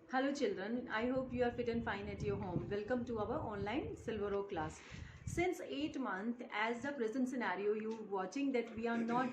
Hello children, I hope you are fit and fine at your home. Welcome to our online Silver Oak class. Since 8 months, as the present scenario, you watching that we are not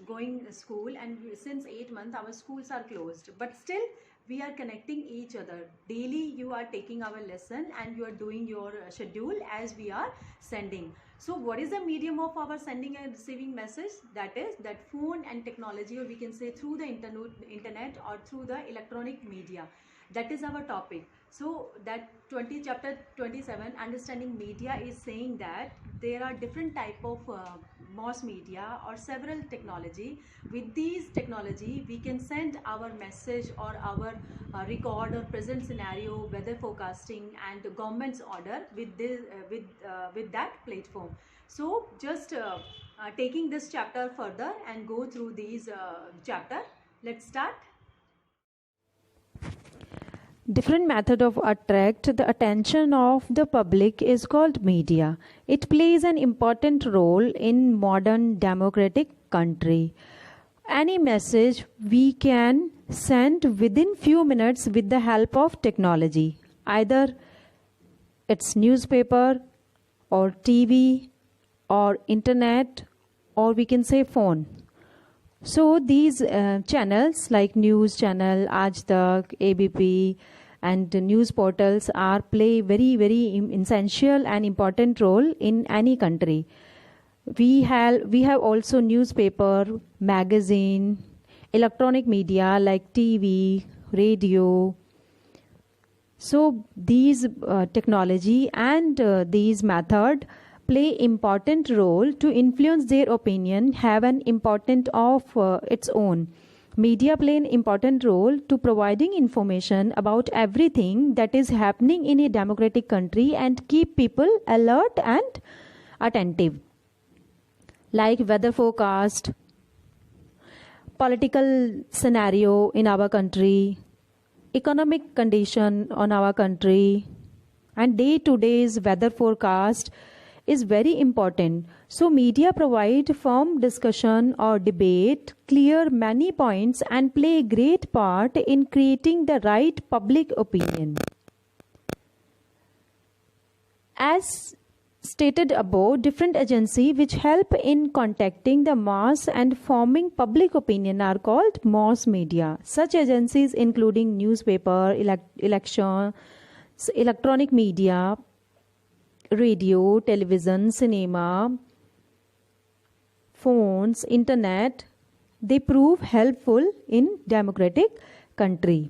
going to school, and since 8 months our schools are closed. But still we are connecting each other. Daily you are taking our lesson and you are doing your schedule as we are sending. So what is the medium of our sending and receiving message? That is that phone and technology, or we can say through the internet or through the electronic media. That is our topic. So that 20 chapter 27 understanding media is saying that there are different type of mass media or several technology. With these technology we can send our message or our record or present scenario, weather forecasting and government's order with this with that platform. So just taking this chapter further and go through these chapter. Let's start. Different method of attract the attention of the public is called media. It plays an important role in modern democratic country. Any message we can send within few minutes with the help of technology. Either it's newspaper or TV or internet or we can say phone. So these channels like news channel, Aaj Tak, ABP, and the news portals are play very essential and important role in any country. We have also newspaper, magazine, electronic media like TV, radio. So these technology and these method play important role to influence their opinion, have an important of its own. Media play an important role to providing information about everything that is happening in a democratic country and keep people alert and attentive. Like weather forecast, political scenario in our country, economic condition on our country, and day to day's weather forecast is very important. So media provide firm discussion or debate, clear many points and play a great part in creating the right public opinion. As stated above, different agencies which help in contacting the mass and forming public opinion are called mass media. Such agencies including newspaper, election, electronic media, radio, television, cinema, phones, internet, they prove helpful in democratic country.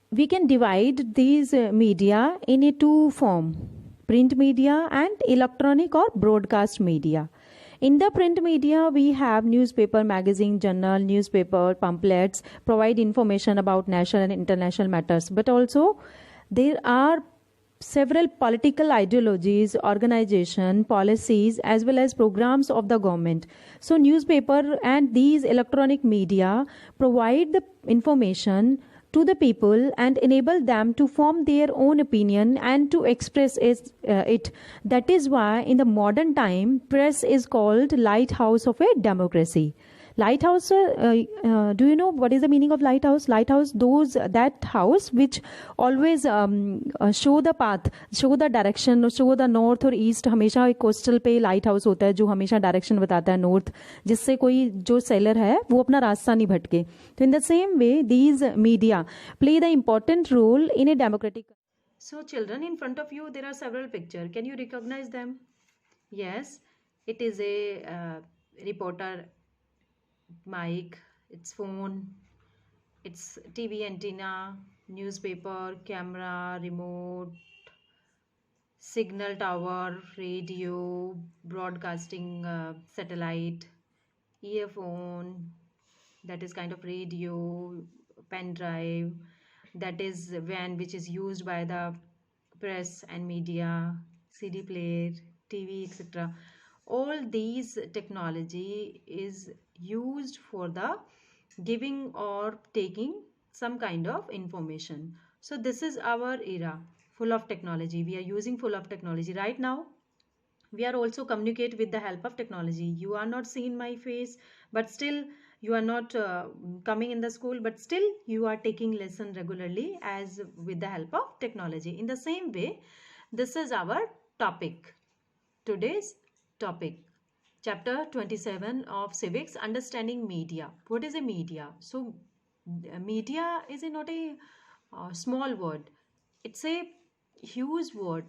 We can divide these media in a two form, print media and electronic or broadcast media. In the print media, we have newspaper, magazine, journal, newspaper, pamphlets, provide information about national and international matters. But also, there are several political ideologies, organization, policies, as well as programs of the government. So, newspaper and these electronic media provide the information to the people and enable them to form their own opinion and to express it. That is why in the modern time press is called lighthouse of a democracy. Lighthouse, do you know what is the meaning of lighthouse? Lighthouse, those that house which always show the path, show the direction, show the north और east. हमेशा एक coastal पे light house होता है जो हमेशा direction बताता है नॉर्थ, जिससे कोई जो सेलर है वो अपना रास्ता नहीं भटके. तो in the same way these media play the important role in a democratic. So children, in front of you there are several pictures. Can you recognize them? Yes, it is a reporter mic, it's phone, it's TV antenna, newspaper, camera, remote, signal tower, radio, broadcasting satellite, earphone, that is kind of radio, pen drive, that is van which is used by the press and media, CD player, TV, etc. All these technology is used for the giving or taking some kind of information. So this is our era full of technology. We are using full of technology right now. We are also communicate with the help of technology. You are not seeing my face, but still You are not coming in the school, but still you are taking lesson regularly as with the help of technology. In the same way, this is our topic, today's topic, chapter 27 of civics, understanding media. What is a media? So media is not a small word, it's a huge word.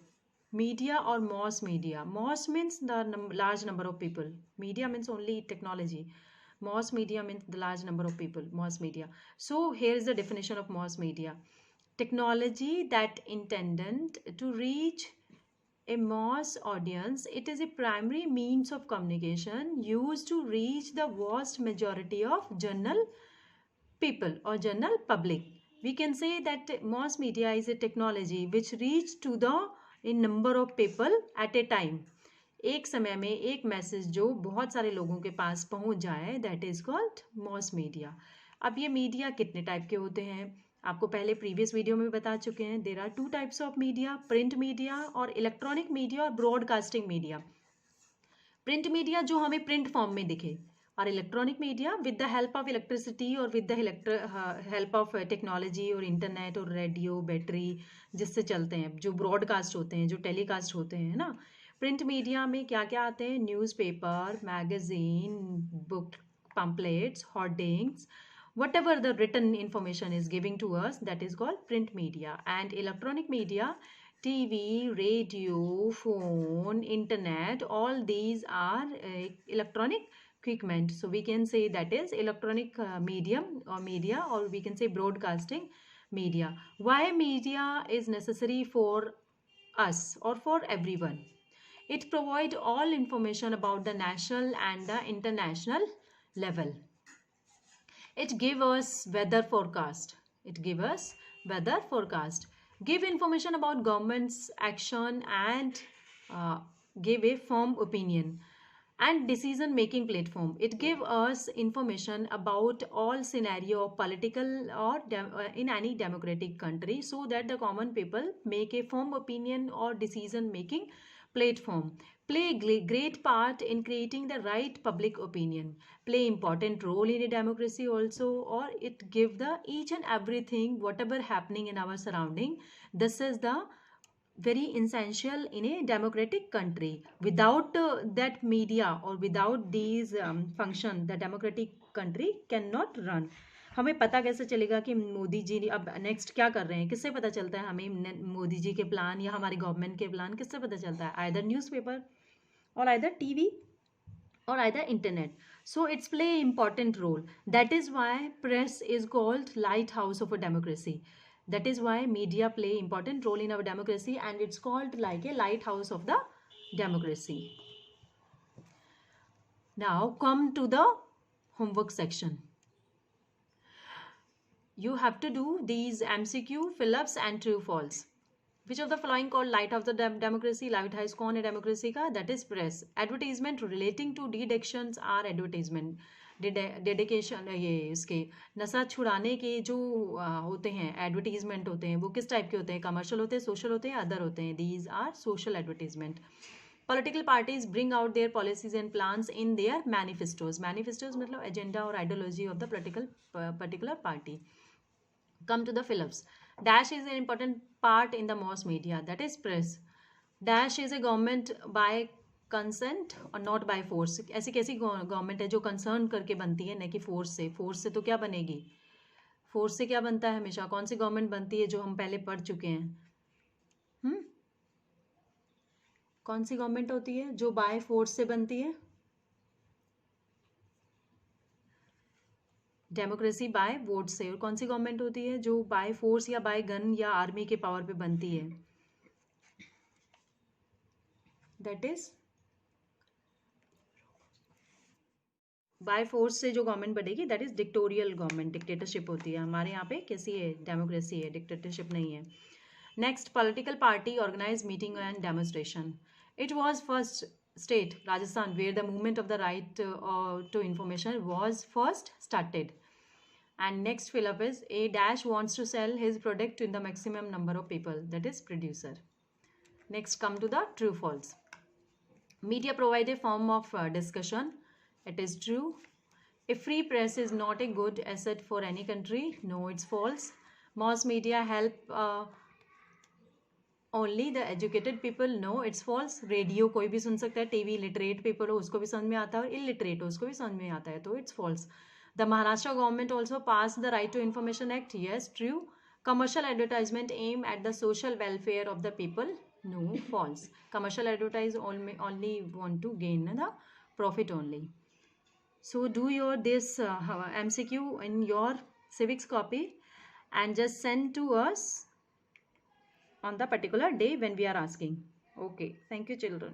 Media or mass media. Mass means the large number of people. Media means only technology. Mass media means the large number of people. Mass media. So here is the definition of mass media. Technology that intended to reach a mass audience. It is a primary means of communication used to reach the vast majority of general people or general public. We can say that mass media is a technology which reach to the a number of people at a time. एक समय में एक message जो बहुत सारे लोगों के पास पहुंच जाए, that is called mass media. अब ये मीडिया कितने टाइप के होते हैं आपको पहले प्रीवियस वीडियो में बता चुके हैं. There are 2 types of media, print media और इलेक्ट्रॉनिक मीडिया और ब्रॉडकास्टिंग मीडिया. प्रिंट मीडिया जो हमें प्रिंट फॉर्म में दिखे, और electronic media with the help of electricity और with the help of technology और इंटरनेट और रेडियो बैटरी जिससे चलते हैं, जो ब्रॉडकास्ट होते हैं, जो टेलीकास्ट होते हैं ना. प्रिंट मीडिया में क्या क्या आते हैं? Newspaper, magazine, book, pamphlets, hoardings, whatever the written information is giving to us, that is called print media. And electronic media, TV, radio, phone, internet, all these are electronic equipment. So we can say that is electronic medium or media, or we can say broadcasting media. Why media is necessary for us or for everyone? It provides all information about the national and the international level. It gives us weather forecast. It gives us weather forecast. Give information about government's action and give a firm opinion. And decision making platform. It gives us information about all scenario of political or in any democratic country, so that the common people make a firm opinion or decision making platform. Play a great part in creating the right public opinion. Play important role in a democracy also, or it give the each and everything whatever happening in our surrounding. This is the very essential in a democratic country. Without that media or without these function, the democratic country cannot run. हमें पता कैसे चलेगा कि मोदी जी अब next क्या कर रहे हैं? किससे पता चलता है हमें मोदी जी के प्लान या हमारी गवर्नमेंट के प्लान? किससे पता चलता है? आइदर न्यूज़पेपर और either TV or either internet. So it's play important role. That is why press is called lighthouse of a democracy. That is why media play important role in our democracy, and it's called like a lighthouse of the democracy. Now come to the homework section. You have to do these MCQ, fill-ups and true false. Which of the following called lighthouse of the democracy? Lighthouse कौन है democracy का? That is press. Advertisement relating to deductions are advertisement. Dedication ये इसके नशा छुड़ाने के जो होते हैं एडवर्टीजमेंट होते हैं, वो किस टाइप के होते हैं? कमर्शियल होते हैं, सोशल होते हैं, अदर होते हैं. These are social advertisement. Political parties bring out their policies and plans in their manifestos. Manifestos मतलब एजेंडा और ideology of the particular party. Come to the fill-ups. Dash is an important part in the mass media, that is press. Dash is a government by consent or not by force. ऐसी कैसी government है जो concern करके बनती है, न कि force से? फोर्स से तो क्या बनेगी? फोर्स से क्या बनता है हमेशा? कौन सी गवर्नमेंट बनती है जो हम पहले पढ़ चुके हैं? कौन सी गवर्नमेंट होती है जो बाय फोर्स से बनती है? डेमोक्रेसी बाय वोट से. और कौन सी गवर्नमेंट होती है जो बाय फोर्स या बाय गन या आर्मी के पावर पे बनती है? दैट इज बाय फोर्स से जो गवर्नमेंट बनेगी, that is dictatorial government. Dictatorship होती है. हमारे यहाँ पे कैसी है? डेमोक्रेसी है, डिक्टेटरशिप नहीं है. Next, political party organise meeting and demonstration. It was first state, Rajasthan, where the movement of the right to information was first started. And next fill-up is a dash wants to sell his product to the maximum number of people, that is producer. Next, come to the true false. Media provide a form of discussion. It is true. A free press is not a good asset for any country. No, it's false. Mass media help only the educated people. No, it's false. Radio कोई भी सुन सकता है, TV literate people हो उसको भी समझ में आता है और इलिटरेट हो उसको भी समझ में आता है, तो it's false. The Maharashtra government also passed the Right to Information Act. Yes, true. Commercial advertisement aim at the social welfare of the people. No, false. Commercial advertise only want to gain the profit only. So do your this MCQ in your civics copy and just send to us on the particular day when we are asking. Okay, thank you children.